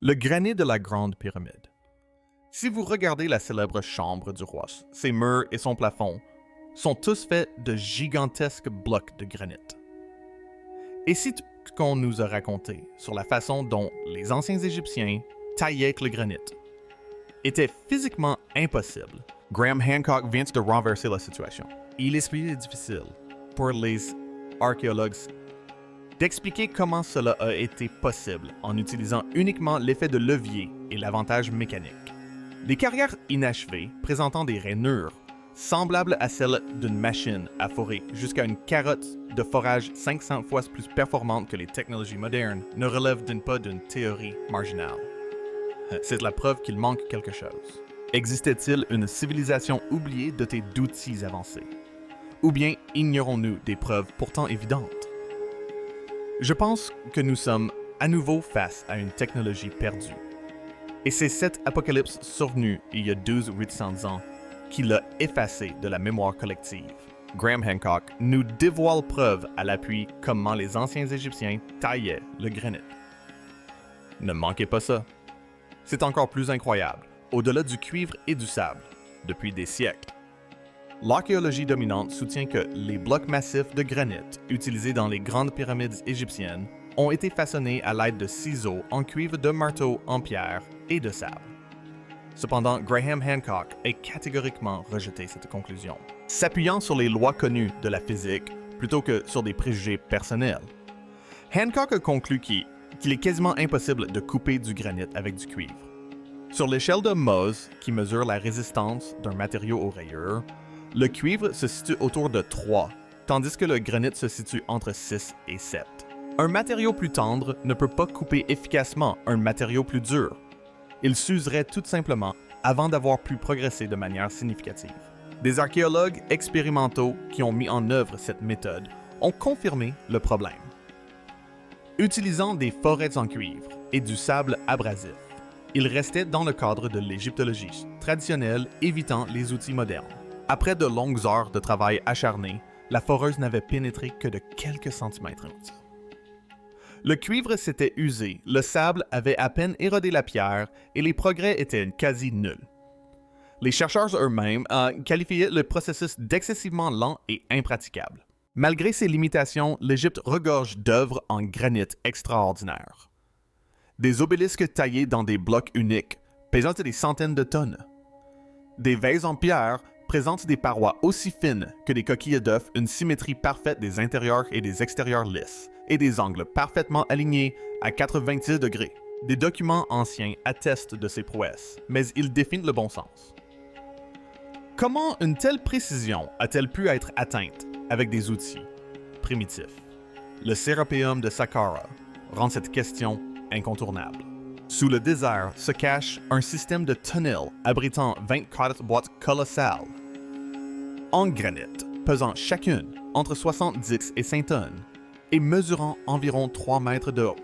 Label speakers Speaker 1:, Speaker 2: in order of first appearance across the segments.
Speaker 1: Le granit de la Grande Pyramide. Si vous regardez la célèbre chambre du roi, ses murs et son plafond sont tous faits de gigantesques blocs de granit. Et si tout ce qu'on nous a raconté sur la façon dont les anciens Égyptiens taillaient avec le granit était physiquement impossible, Graham Hancock vient de renverser la situation. Il est difficile pour les archéologues d'expliquer comment cela a été possible en utilisant uniquement l'effet de levier et l'avantage mécanique. Des carrières inachevées présentant des rainures semblables à celles d'une machine à forer jusqu'à une carotte de forage 500 fois plus performante que les technologies modernes ne relèvent pas d'une théorie marginale. C'est la preuve qu'il manque quelque chose. Existait-il une civilisation oubliée dotée d'outils avancés? Ou bien ignorons-nous des preuves pourtant évidentes? Je pense que nous sommes à nouveau face à une technologie perdue. Et c'est cette apocalypse survenue il y a 800 ans qui l'a effacée de la mémoire collective. Graham Hancock nous dévoile preuve à l'appui comment les anciens Égyptiens taillaient le granit. Ne manquez pas ça. C'est encore plus incroyable, au-delà du cuivre et du sable, depuis des siècles. L'archéologie dominante soutient que les blocs massifs de granit utilisés dans les grandes pyramides égyptiennes ont été façonnés à l'aide de ciseaux en cuivre de marteau en pierre et de sable. Cependant, Graham Hancock a catégoriquement rejeté cette conclusion, s'appuyant sur les lois connues de la physique plutôt que sur des préjugés personnels. Hancock a conclu qu'il est quasiment impossible de couper du granit avec du cuivre. Sur l'échelle de Mohs, qui mesure la résistance d'un matériau aux rayures, le cuivre se situe autour de 3, tandis que le granit se situe entre 6 et 7. Un matériau plus tendre ne peut pas couper efficacement un matériau plus dur. Il s'userait tout simplement avant d'avoir pu progresser de manière significative. Des archéologues expérimentaux qui ont mis en œuvre cette méthode ont confirmé le problème. Utilisant des forêts en cuivre et du sable abrasif, ils restaient dans le cadre de l'égyptologie traditionnelle, évitant les outils modernes. Après de longues heures de travail acharné, la foreuse n'avait pénétré que de quelques centimètres. Le cuivre s'était usé, le sable avait à peine érodé la pierre et les progrès étaient quasi nuls. Les chercheurs eux-mêmes qualifiaient le processus d'excessivement lent et impraticable. Malgré ces limitations, l'Égypte regorge d'œuvres en granit extraordinaires. Des obélisques taillés dans des blocs uniques, pesant des centaines de tonnes. Des vases en pierre présentent des parois aussi fines que des coquilles d'œufs, une symétrie parfaite des intérieurs et des extérieurs lisses, et des angles parfaitement alignés à 90 degrés. Des documents anciens attestent de ces prouesses, mais ils définissent le bon sens. Comment une telle précision a-t-elle pu être atteinte avec des outils primitifs? Le Sérapéum de Saqqara rend cette question incontournable. Sous le désert se cache un système de tunnels abritant 24 boîtes colossales, en granit, pesant chacune entre 70 et 100 tonnes et mesurant environ 3 mètres de haut.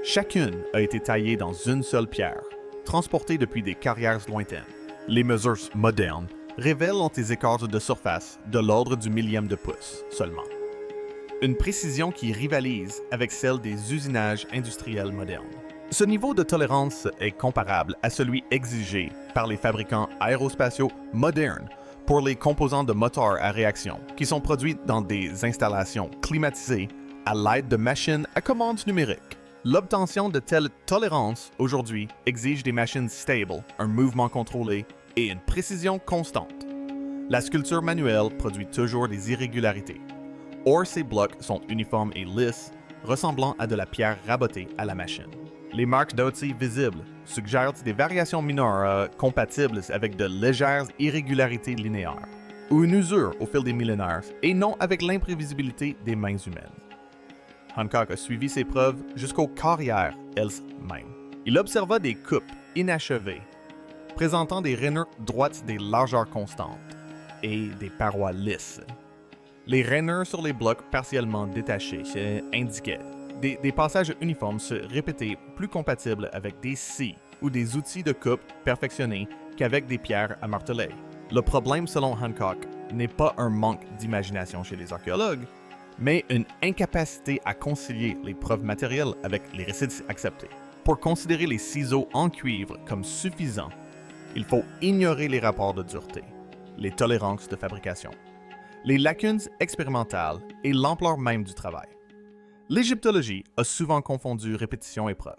Speaker 1: Chacune a été taillée dans une seule pierre, transportée depuis des carrières lointaines. Les mesures modernes révèlent des écarts de surface de l'ordre du millième de pouce seulement. Une précision qui rivalise avec celle des usinages industriels modernes. Ce niveau de tolérance est comparable à celui exigé par les fabricants aérospatiaux modernes pour les composants de moteurs à réaction, qui sont produits dans des installations climatisées à l'aide de machines à commande numérique. L'obtention de telle tolérance aujourd'hui exige des machines stables, un mouvement contrôlé et une précision constante. La sculpture manuelle produit toujours des irrégularités. Or, ces blocs sont uniformes et lisses, ressemblant à de la pierre rabotée à la machine. Les marques d'outils visibles suggèrent des variations mineures compatibles avec de légères irrégularités linéaires, ou une usure au fil des millénaires, et non avec l'imprévisibilité des mains humaines. Hancock a suivi ses preuves jusqu'aux carrières elles-mêmes. Il observa des coupes inachevées, présentant des rainures droites des largeurs constantes, et des parois lisses. Les rainures sur les blocs partiellement détachés indiquaient des passages uniformes se répétaient plus compatibles avec des scies ou des outils de coupe perfectionnés qu'avec des pierres à marteler. Le problème, selon Hancock, n'est pas un manque d'imagination chez les archéologues, mais une incapacité à concilier les preuves matérielles avec les récits acceptés. Pour considérer les ciseaux en cuivre comme suffisants, il faut ignorer les rapports de dureté, les tolérances de fabrication, les lacunes expérimentales et l'ampleur même du travail. L'égyptologie a souvent confondu répétition et preuve.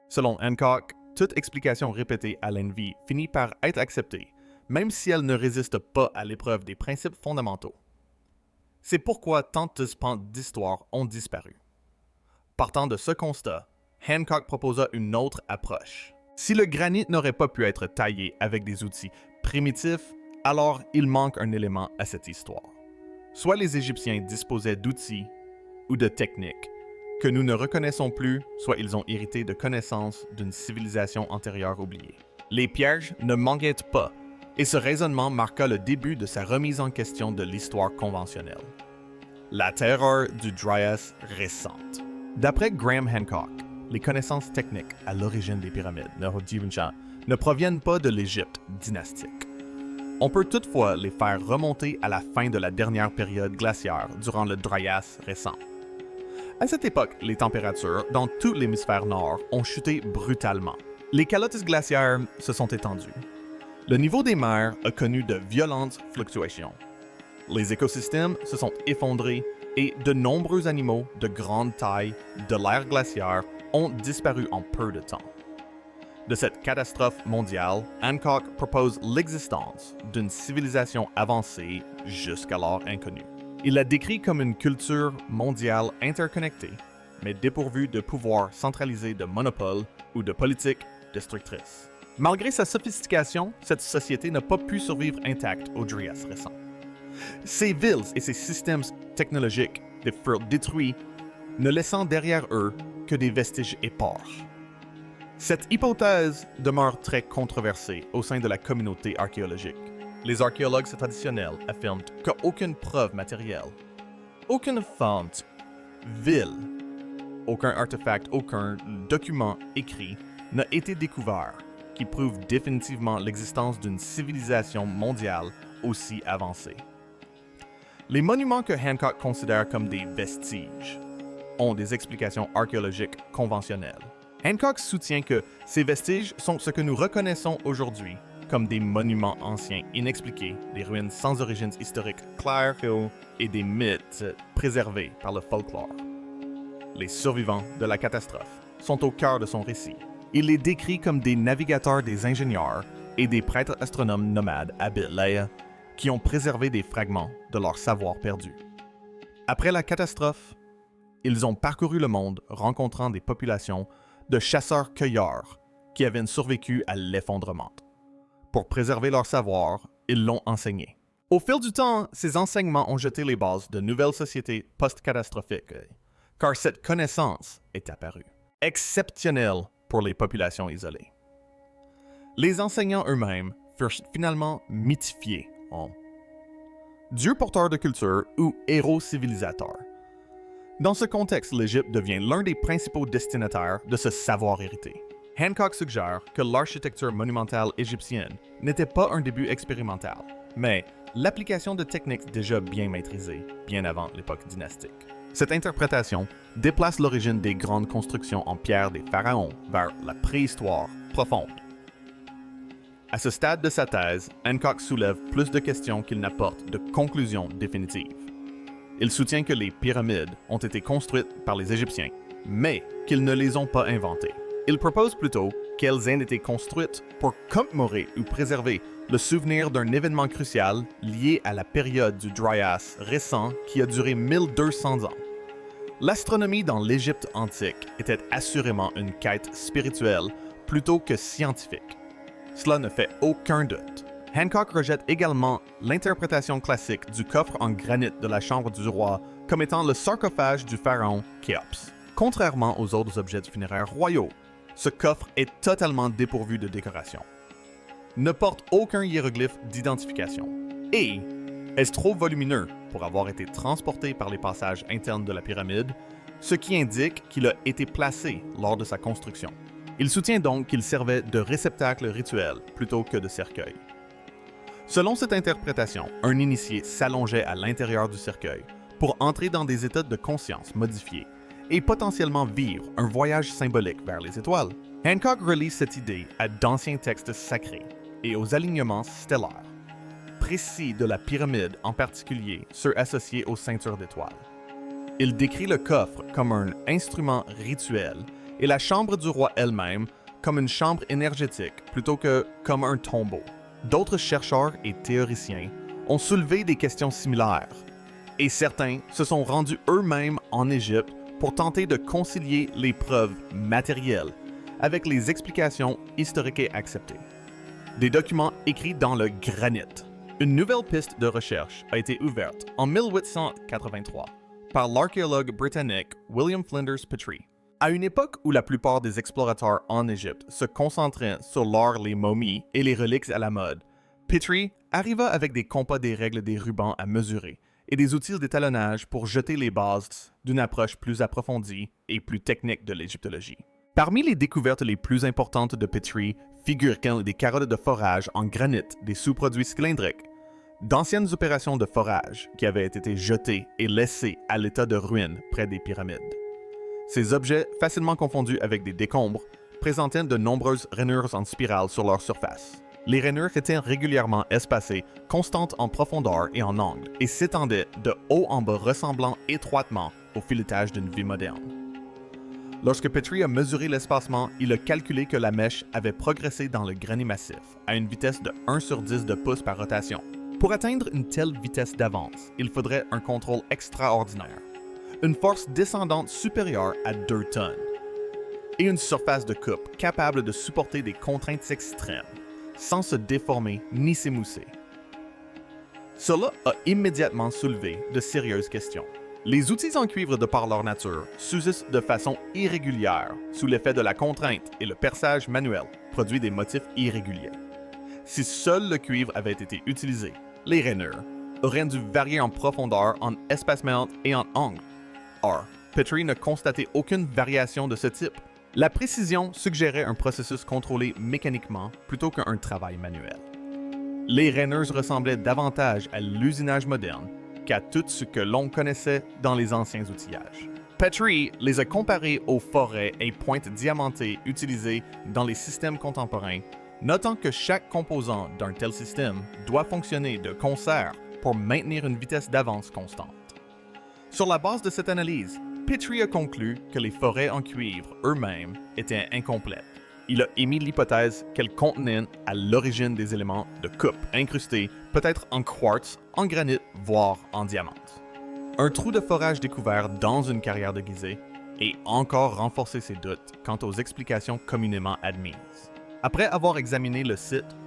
Speaker 1: Selon Hancock, toute explication répétée à l'envie finit par être acceptée, même si elle ne résiste pas à l'épreuve des principes fondamentaux. C'est pourquoi tant de pans d'histoire ont disparu. Partant de ce constat, Hancock proposa une autre approche. Si le granit n'aurait pas pu être taillé avec des outils primitifs, alors il manque un élément à cette histoire. Soit les Égyptiens disposaient d'outils ou de techniques que nous ne reconnaissons plus, soit ils ont hérité de connaissances d'une civilisation antérieure oubliée. Les pièges ne manquaient pas, et ce raisonnement marqua le début de sa remise en question de l'histoire conventionnelle. La terreur du Dryas récente. D'après Graham Hancock, les connaissances techniques à l'origine des pyramides ne proviennent pas de l'Égypte dynastique. On peut toutefois les faire remonter à la fin de la dernière période glaciaire durant le Dryas récent. À cette époque, les températures dans tout l'hémisphère nord ont chuté brutalement. Les calottes glaciaires se sont étendues. Le niveau des mers a connu de violentes fluctuations. Les écosystèmes se sont effondrés et de nombreux animaux de grande taille de l'ère glaciaire ont disparu en peu de temps. De cette catastrophe mondiale, Hancock propose l'existence d'une civilisation avancée jusqu'alors inconnue. Il la décrit comme une culture mondiale interconnectée, mais dépourvue de pouvoir centralisé de monopole ou de politique destructrice. Malgré sa sophistication, cette société n'a pas pu survivre intacte au Dryas récent. Ses villes et ses systèmes technologiques furent détruits, ne laissant derrière eux que des vestiges épars. Cette hypothèse demeure très controversée au sein de la communauté archéologique. Les archéologues traditionnels affirment qu'aucune preuve matérielle, aucune fente, ville, aucun artefact, aucun document écrit n'a été découvert qui prouve définitivement l'existence d'une civilisation mondiale aussi avancée. Les monuments que Hancock considère comme des vestiges ont des explications archéologiques conventionnelles. Hancock soutient que ces vestiges sont ce que nous reconnaissons aujourd'hui comme des monuments anciens inexpliqués, des ruines sans origines historiques claires et des mythes préservés par le folklore. Les survivants de la catastrophe sont au cœur de son récit. Il les décrit comme des navigateurs des ingénieurs et des prêtres astronomes nomades habiles qui ont préservé des fragments de leur savoir perdu. Après la catastrophe, ils ont parcouru le monde rencontrant des populations de chasseurs-cueilleurs qui avaient survécu à l'effondrement. Pour préserver leur savoir, ils l'ont enseigné. Au fil du temps, ces enseignements ont jeté les bases de nouvelles sociétés post-catastrophiques, car cette connaissance est apparue, exceptionnelle pour les populations isolées. Les enseignants eux-mêmes furent finalement mythifiés en dieux porteurs de culture ou héros civilisateurs. Dans ce contexte, l'Égypte devient l'un des principaux destinataires de ce savoir hérité. Hancock suggère que l'architecture monumentale égyptienne n'était pas un début expérimental, mais l'application de techniques déjà bien maîtrisées, bien avant l'époque dynastique. Cette interprétation déplace l'origine des grandes constructions en pierre des pharaons vers la préhistoire profonde. À ce stade de sa thèse, Hancock soulève plus de questions qu'il n'apporte de conclusions définitives. Il soutient que les pyramides ont été construites par les Égyptiens, mais qu'ils ne les ont pas inventées. Il propose plutôt qu'elles aient été construites pour commémorer ou préserver le souvenir d'un événement crucial lié à la période du Dryas récent qui a duré 1200 ans. L'astronomie dans l'Égypte antique était assurément une quête spirituelle plutôt que scientifique. Cela ne fait aucun doute. Hancock rejette également l'interprétation classique du coffre en granit de la chambre du roi comme étant le sarcophage du pharaon Khéops. Contrairement aux autres objets funéraires royaux, ce coffre est totalement dépourvu de décoration, ne porte aucun hiéroglyphe d'identification et est trop volumineux pour avoir été transporté par les passages internes de la pyramide, ce qui indique qu'il a été placé lors de sa construction. Il soutient donc qu'il servait de réceptacle rituel plutôt que de cercueil. Selon cette interprétation, un initié s'allongeait à l'intérieur du cercueil pour entrer dans des états de conscience modifiés et potentiellement vivre un voyage symbolique vers les étoiles. Hancock relie cette idée à d'anciens textes sacrés et aux alignements stellaires, précis de la pyramide en particulier, ceux associés aux ceintures d'étoiles. Il décrit le coffre comme un instrument rituel et la chambre du roi elle-même comme une chambre énergétique plutôt que comme un tombeau. D'autres chercheurs et théoriciens ont soulevé des questions similaires, et certains se sont rendus eux-mêmes en Égypte pour tenter de concilier les preuves matérielles avec les explications historiques et acceptées. Des documents écrits dans le granit. Une nouvelle piste de recherche a été ouverte en 1883 par l'archéologue britannique William Flinders Petrie. À une époque où la plupart des explorateurs en Égypte se concentraient sur l'art, les momies et les reliques à la mode, Petrie arriva avec des compas des règles des rubans à mesurer et des outils d'étalonnage pour jeter les bases d'une approche plus approfondie et plus technique de l'égyptologie. Parmi les découvertes les plus importantes de Petrie figurent des carottes de forage en granit des sous-produits cylindriques, d'anciennes opérations de forage qui avaient été jetées et laissées à l'état de ruine près des pyramides. Ces objets, facilement confondus avec des décombres, présentaient de nombreuses rainures en spirale sur leur surface. Les rainures étaient régulièrement espacées, constantes en profondeur et en angle, et s'étendaient de haut en bas ressemblant étroitement au filetage d'une vie moderne. Lorsque Petrie a mesuré l'espacement, il a calculé que la mèche avait progressé dans le granit massif à une vitesse de 1/10 de pouce par rotation. Pour atteindre une telle vitesse d'avance, il faudrait un contrôle extraordinaire, une force descendante supérieure à 2 tonnes, et une surface de coupe capable de supporter des contraintes extrêmes, sans se déformer ni s'émousser. Cela a immédiatement soulevé de sérieuses questions. Les outils en cuivre de par leur nature s'usent de façon irrégulière sous l'effet de la contrainte et le perçage manuel produit des motifs irréguliers. Si seul le cuivre avait été utilisé, les rainures auraient dû varier en profondeur, en espacement et en angle. Or, Petrie ne constatait aucune variation de ce type. La précision suggérait un processus contrôlé mécaniquement plutôt qu'un travail manuel. Les rainures ressemblaient davantage à l'usinage moderne qu'à tout ce que l'on connaissait dans les anciens outillages. Petrie les a comparés aux forêts et pointes diamantées utilisées dans les systèmes contemporains, notant que chaque composant d'un tel système doit fonctionner de concert pour maintenir une vitesse d'avance constante. Sur la base de cette analyse, Petrie a conclu que les forêts en cuivre eux-mêmes étaient incomplètes. Il a émis l'hypothèse qu'elles contenaient à l'origine des éléments de coupe incrustés, peut-être en quartz, en granit, voire en diamant. Un trou de forage découvert dans une carrière de Gizeh a encore renforcé ses doutes quant aux explications communément admises. Après avoir examiné le site,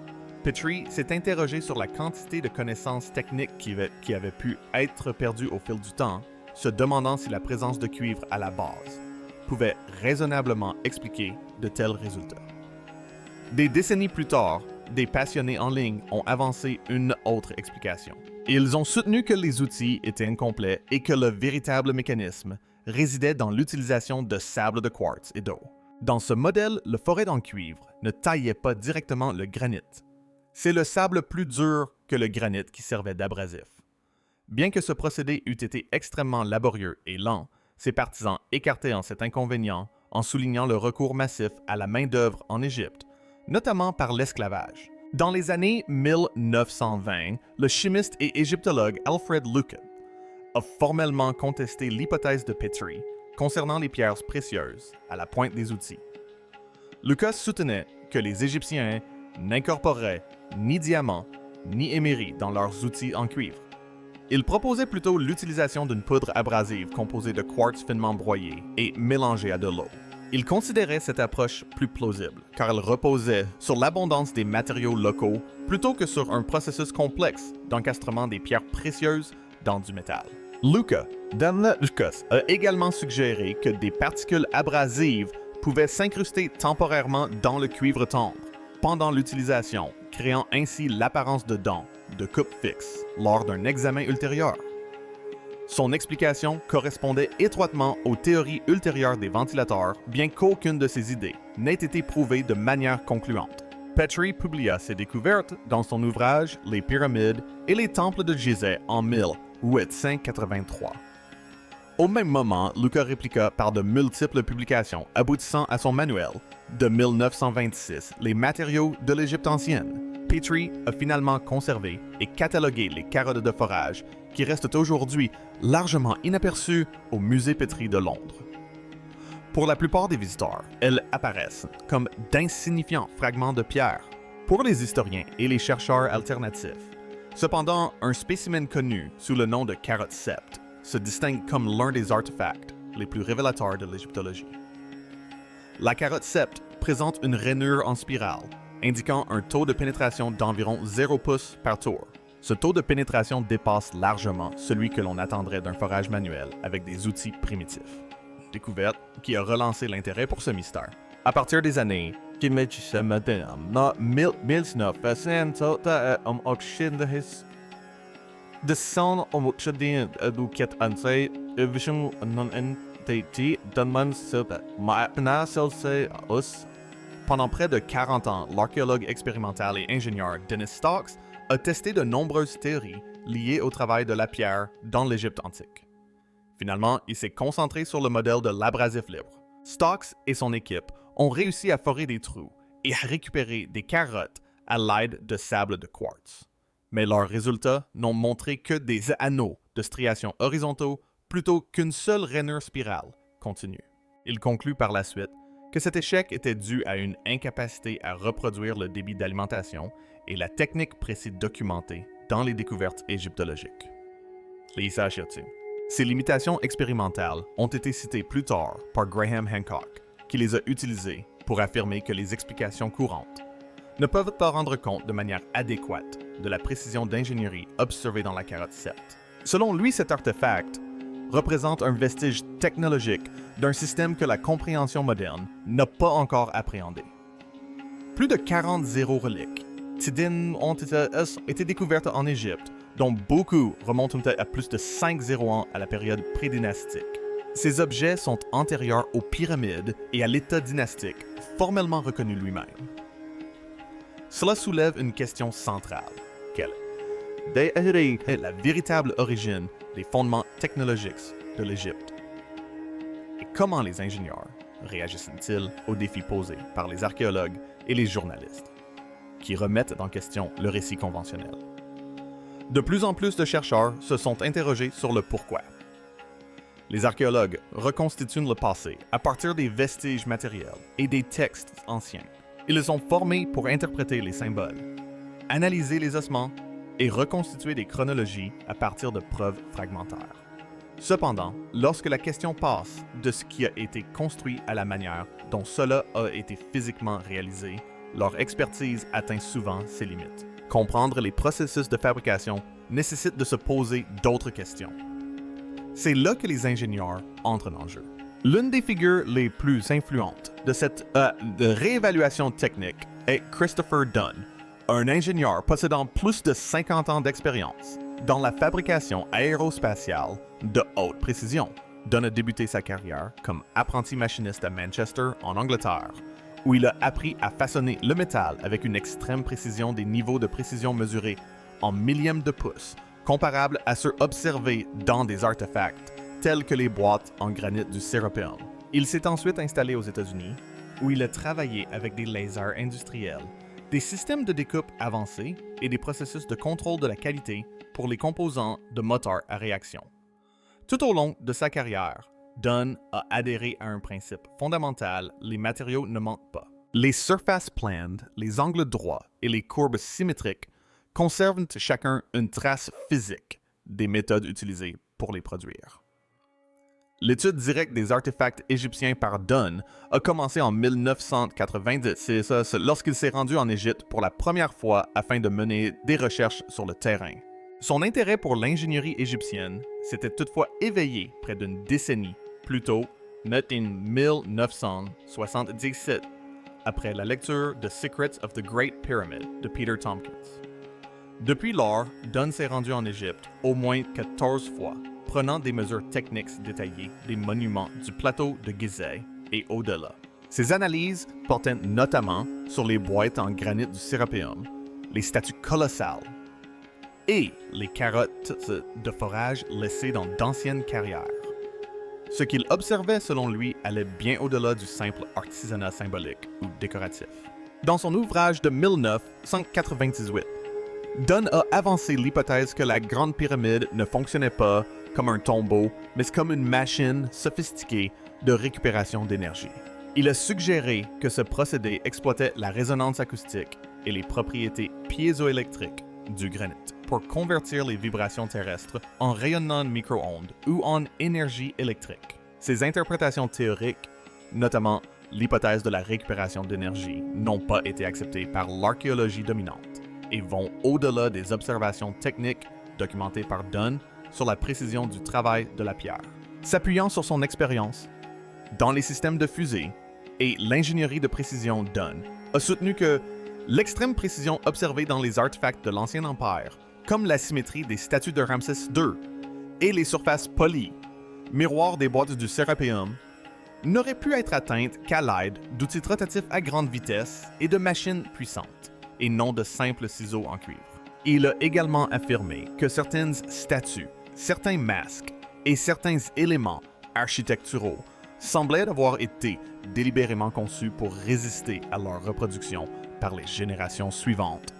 Speaker 1: Petrie s'est interrogé sur la quantité de connaissances techniques qui avaient pu être perdues au fil du temps, se demandant si la présence de cuivre à la base pouvait raisonnablement expliquer de tels résultats. Des décennies plus tard, des passionnés en ligne ont avancé une autre explication. Ils ont soutenu que les outils étaient incomplets et que le véritable mécanisme résidait dans l'utilisation de sable de quartz et d'eau. Dans ce modèle, le forêt en cuivre ne taillait pas directement le granit. C'est le sable plus dur que le granit qui servait d'abrasif. Bien que ce procédé eût été extrêmement laborieux et lent, ses partisans écartaient cet inconvénient en soulignant le recours massif à la main-d'œuvre en Égypte, notamment par l'esclavage. Dans les années 1920, le chimiste et égyptologue Alfred Lucas a formellement contesté l'hypothèse de Petrie concernant les pierres précieuses à la pointe des outils. Lucas soutenait que les Égyptiens n'incorporeraient ni diamants ni émeries dans leurs outils en cuivre. Il proposait plutôt l'utilisation d'une poudre abrasive composée de quartz finement broyé et mélangée à de l'eau. Il considérait cette approche plus plausible, car elle reposait sur l'abondance des matériaux locaux plutôt que sur un processus complexe d'encastrement des pierres précieuses dans du métal. Lucas a également suggéré que des particules abrasives pouvaient s'incruster temporairement dans le cuivre tendre pendant l'utilisation, créant ainsi l'apparence de dents de coupe fixe lors d'un examen ultérieur. Son explication correspondait étroitement aux théories ultérieures des ventilateurs, bien qu'aucune de ses idées n'ait été prouvée de manière concluante. Petrie publia ses découvertes dans son ouvrage Les pyramides et les temples de Gizeh en 1883. Au même moment, Luca répliqua par de multiples publications aboutissant à son manuel de 1926 les matériaux de l'Égypte ancienne. Petrie a finalement conservé et catalogué les carottes de forage qui restent aujourd'hui largement inaperçues au musée Petrie de Londres. Pour la plupart des visiteurs, elles apparaissent comme d'insignifiants fragments de pierre. Pour les historiens et les chercheurs alternatifs, cependant, un spécimen connu sous le nom de carotte sept se distingue comme l'un des artefacts les plus révélateurs de l'égyptologie. La carotte sept présente une rainure en spirale, indiquant un taux de pénétration d'environ 0 pouces par tour. Ce taux de pénétration dépasse largement celui que l'on attendrait d'un forage manuel avec des outils primitifs. Découverte qui a relancé l'intérêt pour ce mystère. À partir des années 1900, de son omutchadin eduket ansei vision non entity donman silpa maapna silse us. Pendant près de 40 ans, l'archéologue expérimental et ingénieur Dennis Stocks a testé de nombreuses théories liées au travail de la pierre dans l'Égypte antique. Finalement, il s'est concentré sur le modèle de l'abrasif libre. Stocks et son équipe ont réussi à forer des trous et à récupérer des carottes à l'aide de sable de quartz. Mais leurs résultats n'ont montré que des anneaux de striations horizontaux plutôt qu'une seule rainure spirale continue. Il conclut par la suite que cet échec était dû à une incapacité à reproduire le débit d'alimentation et la technique précise documentée dans les découvertes égyptologiques. Ces limitations expérimentales ont été citées plus tard par Graham Hancock, qui les a utilisées pour affirmer que les explications courantes ne peuvent pas rendre compte de manière adéquate de la précision d'ingénierie observée dans la carotte 7. Selon lui, cet artefact représente un vestige technologique d'un système que la compréhension moderne n'a pas encore appréhendé. Plus de 40 zéro-reliques tidines ont été découvertes en Égypte, dont beaucoup remontent à plus de 5 0 ans à la période prédynastique. Ces objets sont antérieurs aux pyramides et à l'état dynastique, formellement reconnu lui-même. Cela soulève une question centrale. Quelle est la véritable origine des fondements technologiques de l'Égypte? Et comment les ingénieurs réagissent-ils aux défis posés par les archéologues et les journalistes, qui remettent en question le récit conventionnel? De plus en plus de chercheurs se sont interrogés sur le pourquoi. Les archéologues reconstituent le passé à partir des vestiges matériels et des textes anciens. Ils sont formés pour interpréter les symboles, analyser les ossements et reconstituer des chronologies à partir de preuves fragmentaires. Cependant, lorsque la question passe de ce qui a été construit à la manière dont cela a été physiquement réalisé, leur expertise atteint souvent ses limites. Comprendre les processus de fabrication nécessite de se poser d'autres questions. C'est là que les ingénieurs entrent en jeu. L'une des figures les plus influentes de cette réévaluation technique est Christopher Dunn, un ingénieur possédant plus de 50 ans d'expérience dans la fabrication aérospatiale de haute précision. Dunn a débuté sa carrière comme apprenti machiniste à Manchester, en Angleterre, où il a appris à façonner le métal avec une extrême précision des niveaux de précision mesurés en millièmes de pouce, comparables à ceux observés dans des artefacts tels que les boîtes en granit du Serapeum. Il s'est ensuite installé aux États-Unis, où il a travaillé avec des lasers industriels, des systèmes de découpe avancés et des processus de contrôle de la qualité pour les composants de moteurs à réaction. Tout au long de sa carrière, Dunn a adhéré à un principe fondamental: les matériaux ne mentent pas. Les surfaces planes, les angles droits et les courbes symétriques conservent chacun une trace physique des méthodes utilisées pour les produire. L'étude directe des artefacts égyptiens par Dunn a commencé en 1990. C'est ça, lorsqu'il s'est rendu en Égypte pour la première fois afin de mener des recherches sur le terrain. Son intérêt pour l'ingénierie égyptienne s'était toutefois éveillé près d'une décennie plus tôt, en 1977, après la lecture The Secrets of the Great Pyramid de Peter Tompkins. Depuis lors, Dunn s'est rendu en Égypte au moins 14 fois, prenant des mesures techniques détaillées des monuments du plateau de Gizeh et au-delà. Ces analyses portaient notamment sur les boîtes en granit du Serapeum, les statues colossales et les carottes de forage laissées dans d'anciennes carrières. Ce qu'il observait selon lui allait bien au-delà du simple artisanat symbolique ou décoratif. Dans son ouvrage de 1998, Dunn a avancé l'hypothèse que la Grande Pyramide ne fonctionnait pas comme un tombeau, mais comme une machine sophistiquée de récupération d'énergie. Il a suggéré que ce procédé exploitait la résonance acoustique et les propriétés piézoélectriques du granit pour convertir les vibrations terrestres en rayonnement de micro-ondes ou en énergie électrique. Ces interprétations théoriques, notamment l'hypothèse de la récupération d'énergie, n'ont pas été acceptées par l'archéologie dominante et vont au-delà des observations techniques documentées par Dunn sur la précision du travail de la pierre. S'appuyant sur son expérience dans les systèmes de fusée et l'ingénierie de précision, Dunn a soutenu que l'extrême précision observée dans les artefacts de l'Ancien Empire, comme la symétrie des statues de Ramsès II et les surfaces polies, miroirs des boîtes du Sérapéum, n'aurait pu être atteinte qu'à l'aide d'outils rotatifs à grande vitesse et de machines puissantes, et non de simples ciseaux en cuivre. Il a également affirmé que certaines statues, certains masques et certains éléments architecturaux semblaient avoir été délibérément conçus pour résister à leur reproduction par les générations suivantes,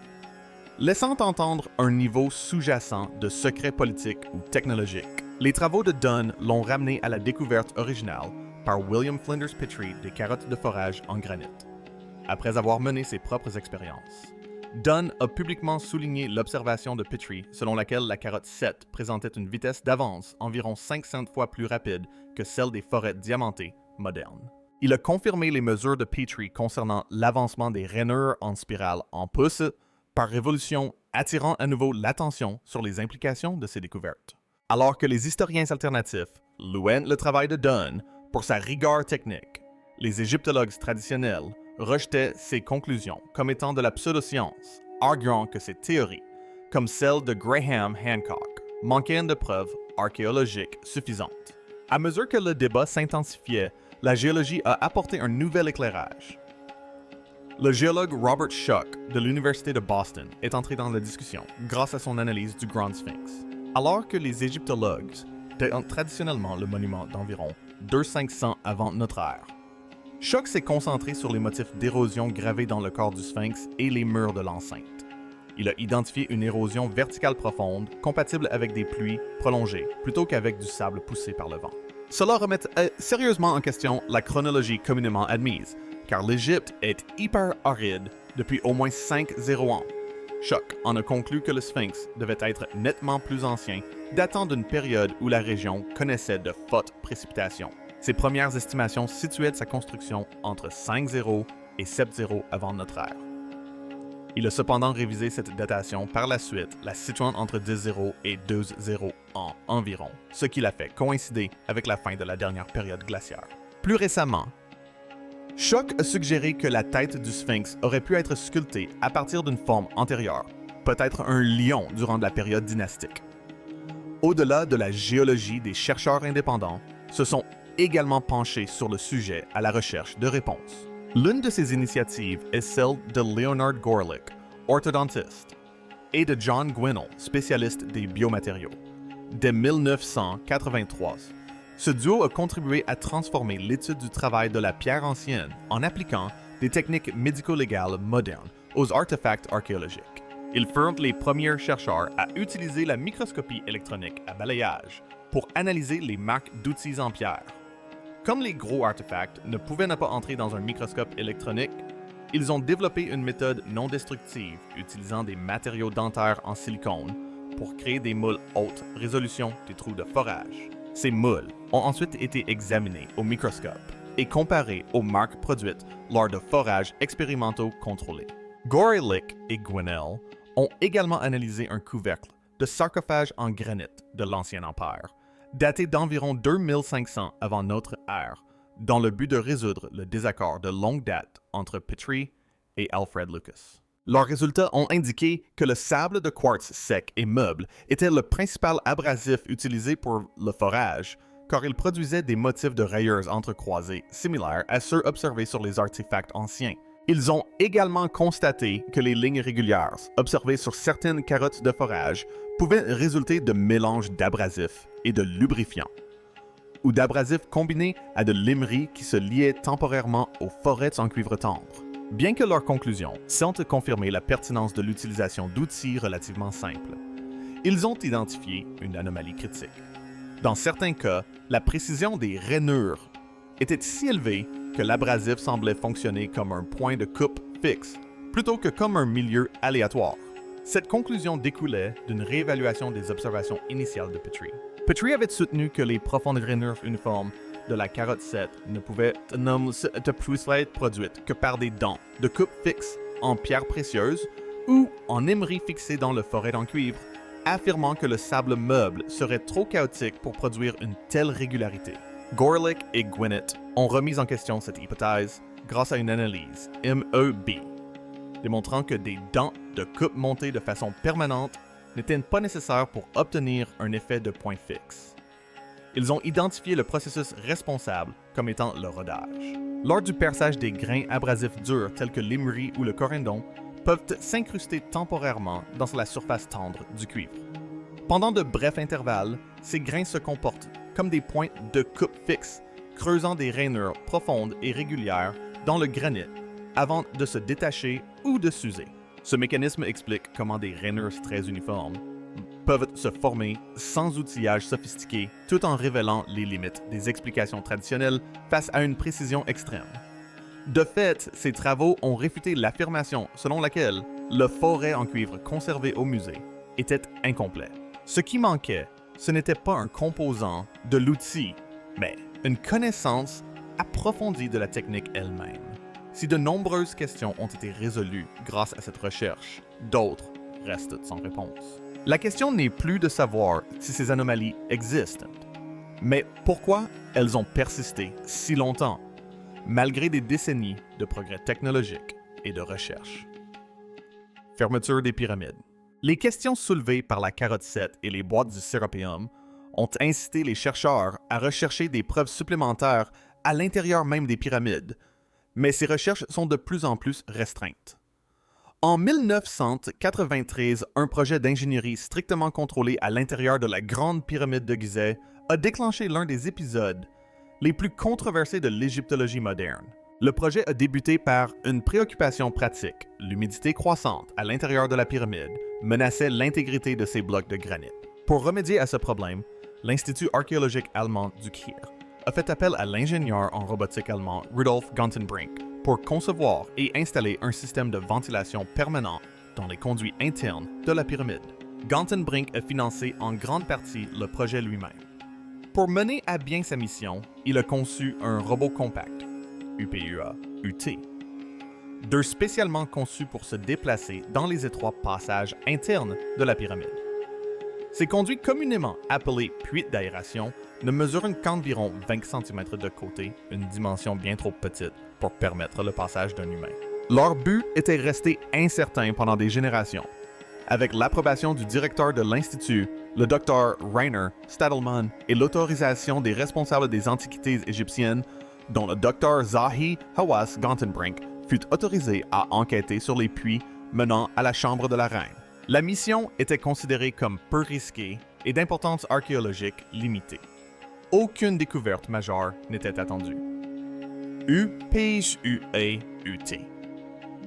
Speaker 1: laissant entendre un niveau sous-jacent de secrets politiques ou technologiques. Les travaux de Dunn l'ont ramené à la découverte originale par William Flinders Petrie des carottes de forage en granit. Après avoir mené ses propres expériences, Dunn a publiquement souligné l'observation de Petrie selon laquelle la carotte 7 présentait une vitesse d'avance environ 500 fois plus rapide que celle des forêts diamantées modernes. Il a confirmé les mesures de Petrie concernant l'avancement des rainures en spirale en pouces, par révolution attirant à nouveau l'attention sur les implications de ces découvertes. Alors que les historiens alternatifs louaient le travail de Dunn pour sa rigueur technique, les égyptologues traditionnels rejetaient ses conclusions comme étant de la pseudoscience, arguant que ses théories, comme celle de Graham Hancock, manquaient de preuves archéologiques suffisantes. À mesure que le débat s'intensifiait, la géologie a apporté un nouvel éclairage. Le géologue Robert Schoch de l'Université de Boston est entré dans la discussion grâce à son analyse du Grand Sphinx. Alors que les égyptologues datent traditionnellement le monument d'environ 2500 avant notre ère, Schoch s'est concentré sur les motifs d'érosion gravés dans le corps du Sphinx et les murs de l'enceinte. Il a identifié une érosion verticale profonde compatible avec des pluies prolongées plutôt qu'avec du sable poussé par le vent. Cela remet sérieusement en question la chronologie communément admise, car l'Égypte est hyper aride depuis au moins 50 ans. Schoch en a conclu que le Sphinx devait être nettement plus ancien, datant d'une période où la région connaissait de fortes précipitations. Ses premières estimations situaient sa construction entre 5-0 et 7-0 avant notre ère. Il a cependant révisé cette datation par la suite, la situant entre 10-0 et 2-0 ans environ, ce qui l'a fait coïncider avec la fin de la dernière période glaciaire. Plus récemment, Schoch a suggéré que la tête du Sphinx aurait pu être sculptée à partir d'une forme antérieure, peut-être un lion durant la période dynastique. Au-delà de la géologie, des chercheurs indépendants se sont également penchés sur le sujet à la recherche de réponses. L'une de ces initiatives est celle de Leonard Gorelick, orthodontiste, et de John Gwinnell, spécialiste des biomatériaux. Dès 1983, ce duo a contribué à transformer l'étude du travail de la pierre ancienne en appliquant des techniques médico-légales modernes aux artefacts archéologiques. Ils furent les premiers chercheurs à utiliser la microscopie électronique à balayage pour analyser les marques d'outils en pierre. Comme les gros artefacts ne pouvaient ne pas entrer dans un microscope électronique, ils ont développé une méthode non destructive utilisant des matériaux dentaires en silicone pour créer des moules haute résolution des trous de forage. Ces moules ont ensuite été examinés au microscope et comparés aux marques produites lors de forages expérimentaux contrôlés. Gorelick et Gwinnell ont également analysé un couvercle de sarcophage en granit de l'Ancien Empire, daté d'environ 2500 avant notre ère, dans le but de résoudre le désaccord de longue date entre Petrie et Alfred Lucas. Leurs résultats ont indiqué que le sable de quartz sec et meuble était le principal abrasif utilisé pour le forage, car il produisait des motifs de rayures entrecroisées similaires à ceux observés sur les artefacts anciens. Ils ont également constaté que les lignes régulières observées sur certaines carottes de forage pouvaient résulter de mélanges d'abrasifs et de lubrifiants. ou d'abrasifs combinés à de limeries qui se liaient temporairement aux forêts en cuivre tendre. Bien que leurs conclusions semblent confirmer la pertinence de l'utilisation d'outils relativement simples, ils ont identifié une anomalie critique. Dans certains cas, la précision des rainures était si élevée que l'abrasif semblait fonctionner comme un point de coupe fixe, plutôt que comme un milieu aléatoire. Cette conclusion découlait d'une réévaluation des observations initiales de Petrie. Petrie avait soutenu que les profondes rainures uniformes de la carotte 7 ne pouvaient plus être produites que par des dents de coupe fixe en pierres précieuses ou en émeries fixées dans le forêt en cuivre, affirmant que le sable meuble serait trop chaotique pour produire une telle régularité. Gorelick et Gwinnett ont remis en question cette hypothèse grâce à une analyse MEB, démontrant que des dents de coupe montées de façon permanente n'étaient pas nécessaires pour obtenir un effet de point fixe. Ils ont identifié le processus responsable comme étant le rodage. Lors du perçage des grains abrasifs durs tels que l'émery ou le corindon, peuvent s'incruster temporairement dans la surface tendre du cuivre. Pendant de brefs intervalles, ces grains se comportent comme des points de coupe fixe, creusant des rainures profondes et régulières dans le granit avant de se détacher ou de s'user. Ce mécanisme explique comment des rainures très uniformes peuvent se former sans outillage sophistiqué tout en révélant les limites des explications traditionnelles face à une précision extrême. De fait, ces travaux ont réfuté l'affirmation selon laquelle le forêt en cuivre conservé au musée était incomplet. Ce qui manquait, ce n'était pas un composant de l'outil, mais une connaissance approfondie de la technique elle-même. Si de nombreuses questions ont été résolues grâce à cette recherche, d'autres restent sans réponse. La question n'est plus de savoir si ces anomalies existent, mais pourquoi elles ont persisté si longtemps, malgré des décennies de progrès technologiques et de recherche. Fermeture des pyramides. Les questions soulevées par la carotte 7 et les boîtes du Serapeum ont incité les chercheurs à rechercher des preuves supplémentaires à l'intérieur même des pyramides, mais ces recherches sont de plus en plus restreintes. En 1993, un projet d'ingénierie strictement contrôlé à l'intérieur de la Grande Pyramide de Gizeh a déclenché l'un des épisodes les plus controversés de l'égyptologie moderne. Le projet a débuté par une préoccupation pratique. L'humidité croissante à l'intérieur de la pyramide menaçait l'intégrité de ces blocs de granit. Pour remédier à ce problème, l'Institut archéologique allemand du Caire a fait appel à l'ingénieur en robotique allemand Rudolf Gantenbrink pour concevoir et installer un système de ventilation permanent dans les conduits internes de la pyramide. Gantenbrink a financé en grande partie le projet lui-même. Pour mener à bien sa mission, il a conçu un robot compact, UPUA-UT, deux spécialement conçus pour se déplacer dans les étroits passages internes de la pyramide. Ces conduits communément appelés puits d'aération ne mesurent qu'environ 20 cm de côté, une dimension bien trop petite pour permettre le passage d'un humain. Leur but était resté incertain pendant des générations. Avec l'approbation du directeur de l'Institut, le Dr Rainer Stadelmann, et l'autorisation des responsables des antiquités égyptiennes, dont le Dr Zahi Hawass Gantenbrink, fut autorisé à enquêter sur les puits menant à la chambre de la reine. La mission était considérée comme peu risquée et d'importance archéologique limitée. Aucune découverte majeure n'était attendue. UPUA-UT.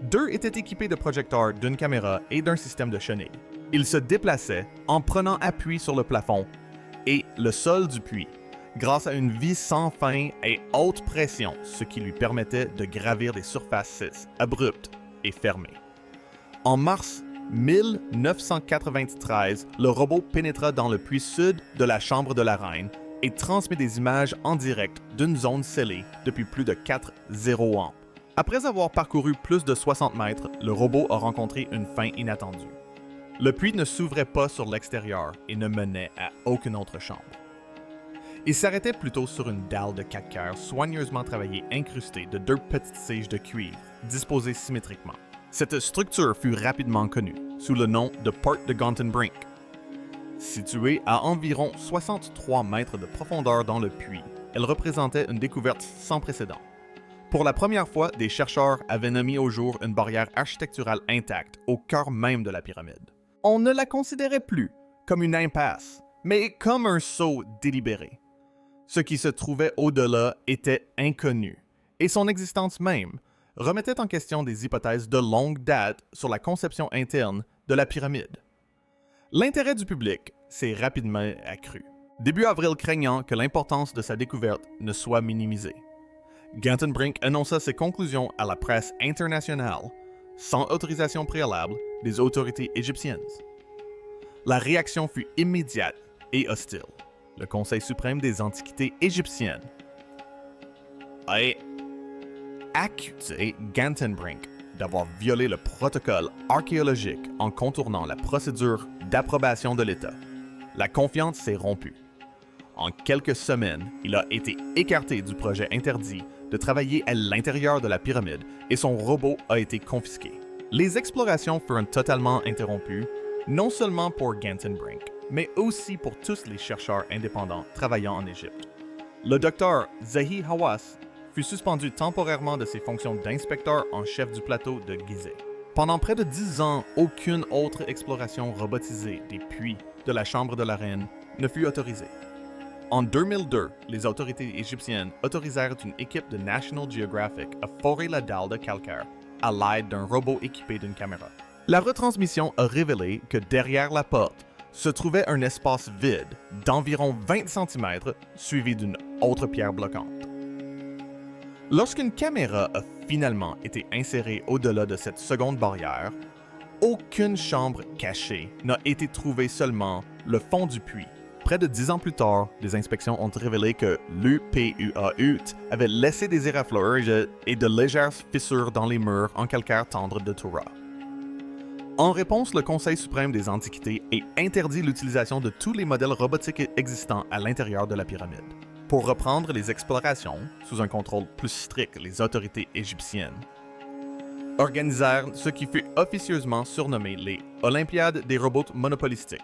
Speaker 1: Deux étaient équipés de projecteurs, d'une caméra et d'un système de chenilles. Ils se déplaçaient en prenant appui sur le plafond et le sol du puits, grâce à une vis sans fin et haute pression, ce qui lui permettait de gravir des surfaces abruptes et fermées. En mars 1993, le robot pénétra dans le puits sud de la chambre de la reine et transmet des images en direct d'une zone scellée depuis plus de 4,0 ans. Après avoir parcouru plus de 60 mètres, le robot a rencontré une fin inattendue. Le puits ne s'ouvrait pas sur l'extérieur et ne menait à aucune autre chambre. Il s'arrêtait plutôt sur une dalle de calcaire soigneusement travaillée incrustée de deux petites tiges de cuivre, disposées symétriquement. Cette structure fut rapidement connue sous le nom de Porte de Gantenbrink. Située à environ 63 mètres de profondeur dans le puits, elle représentait une découverte sans précédent. Pour la première fois, des chercheurs avaient mis au jour une barrière architecturale intacte au cœur même de la pyramide. On ne la considérait plus comme une impasse, mais comme un saut délibéré. Ce qui se trouvait au-delà était inconnu, et son existence même remettait en question des hypothèses de longue date sur la conception interne de la pyramide. L'intérêt du public s'est rapidement accru, début avril craignant que l'importance de sa découverte ne soit minimisée. Gantenbrink annonça ses conclusions à la presse internationale, sans autorisation préalable des autorités égyptiennes. La réaction fut immédiate et hostile. Le Conseil suprême des antiquités égyptiennes a accusé Gantenbrink d'avoir violé le protocole archéologique en contournant la procédure d'approbation de l'État. La confiance s'est rompue. En quelques semaines, il a été écarté du projet interdit de travailler à l'intérieur de la pyramide et son robot a été confisqué. Les explorations furent totalement interrompues, non seulement pour Gantenbrink, mais aussi pour tous les chercheurs indépendants travaillant en Égypte. Le docteur Zahi Hawass fut suspendu temporairement de ses fonctions d'inspecteur en chef du plateau de Gizeh. Pendant près de 10 ans, aucune autre exploration robotisée des puits de la Chambre de la Reine ne fut autorisée. En 2002, les autorités égyptiennes autorisèrent une équipe de National Geographic à forer la dalle de calcaire à l'aide d'un robot équipé d'une caméra. La retransmission a révélé que derrière la porte se trouvait un espace vide d'environ 20 cm suivi d'une autre pierre bloquante. Lorsqu'une caméra a finalement été insérée au-delà de cette seconde barrière, aucune chambre cachée n'a été trouvée, seulement le fond du puits. Près de 10 ans plus tard, des inspections ont révélé que l'UPUAUT avait laissé des éraflures et de légères fissures dans les murs en calcaire tendre de Toura. En réponse, le Conseil suprême des antiquités a interdit l'utilisation de tous les modèles robotiques existants à l'intérieur de la pyramide. Pour reprendre les explorations, sous un contrôle plus strict, les autorités égyptiennes organisèrent ce qui fut officieusement surnommé les Olympiades des robots monopolistiques.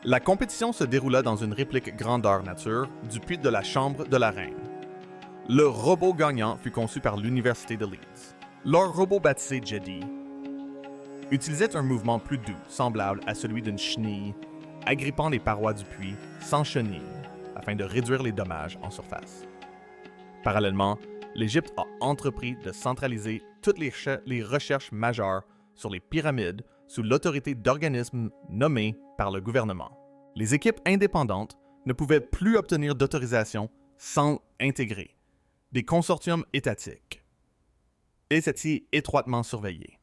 Speaker 1: La compétition se déroula dans une réplique grandeur nature du puits de la Chambre de la Reine. Le robot gagnant fut conçu par l'Université de Leeds. Leur robot baptisé Jedi utilisait un mouvement plus doux, semblable à celui d'une chenille, agrippant les parois du puits sans chenille, afin de réduire les dommages en surface. Parallèlement, l'Égypte a entrepris de centraliser toutes les recherches majeures sur les pyramides sous l'autorité d'organismes nommés par le gouvernement. Les équipes indépendantes ne pouvaient plus obtenir d'autorisation sans intégrer des consortiums étatiques. Et c'est étroitement surveillé.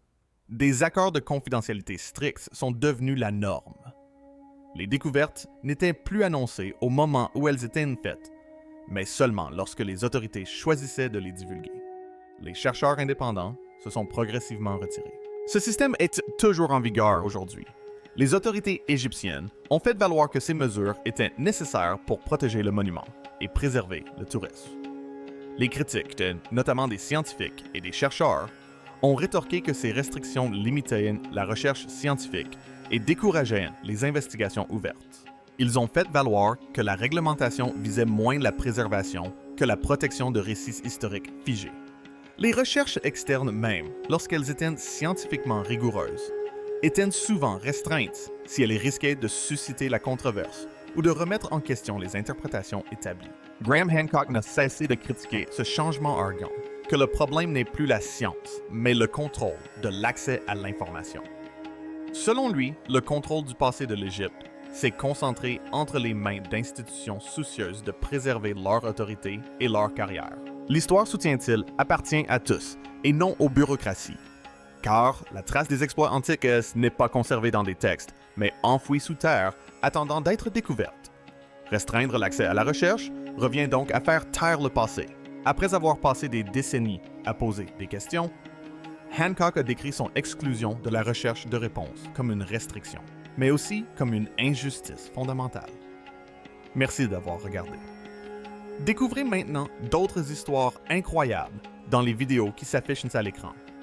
Speaker 1: Des accords de confidentialité stricts sont devenus la norme. Les découvertes n'étaient plus annoncées au moment où elles étaient faites, mais seulement lorsque les autorités choisissaient de les divulguer. Les chercheurs indépendants se sont progressivement retirés. Ce système est toujours en vigueur aujourd'hui. Les autorités égyptiennes ont fait valoir que ces mesures étaient nécessaires pour protéger le monument et préserver le tourisme. Les critiques, notamment des scientifiques et des chercheurs, ont rétorqué que ces restrictions limitaient la recherche scientifique et décourageaient les investigations ouvertes. Ils ont fait valoir que la réglementation visait moins la préservation que la protection de récits historiques figés. Les recherches externes même, lorsqu'elles étaient scientifiquement rigoureuses, étaient souvent restreintes si elles risquaient de susciter la controverse ou de remettre en question les interprétations établies. Graham Hancock n'a cessé de critiquer ce changement argant, que le problème n'est plus la science, mais le contrôle de l'accès à l'information. Selon lui, le contrôle du passé de l'Égypte s'est concentré entre les mains d'institutions soucieuses de préserver leur autorité et leur carrière. L'histoire, soutient-il, appartient à tous, et non aux bureaucraties. Car la trace des exploits antiques n'est pas conservée dans des textes, mais enfouie sous terre, attendant d'être découverte. Restreindre l'accès à la recherche revient donc à faire taire le passé. Après avoir passé des décennies à poser des questions, Hancock a décrit son exclusion de la recherche de réponses comme une restriction, mais aussi comme une injustice fondamentale. Merci d'avoir regardé. Découvrez maintenant d'autres histoires incroyables dans les vidéos qui s'affichent à l'écran.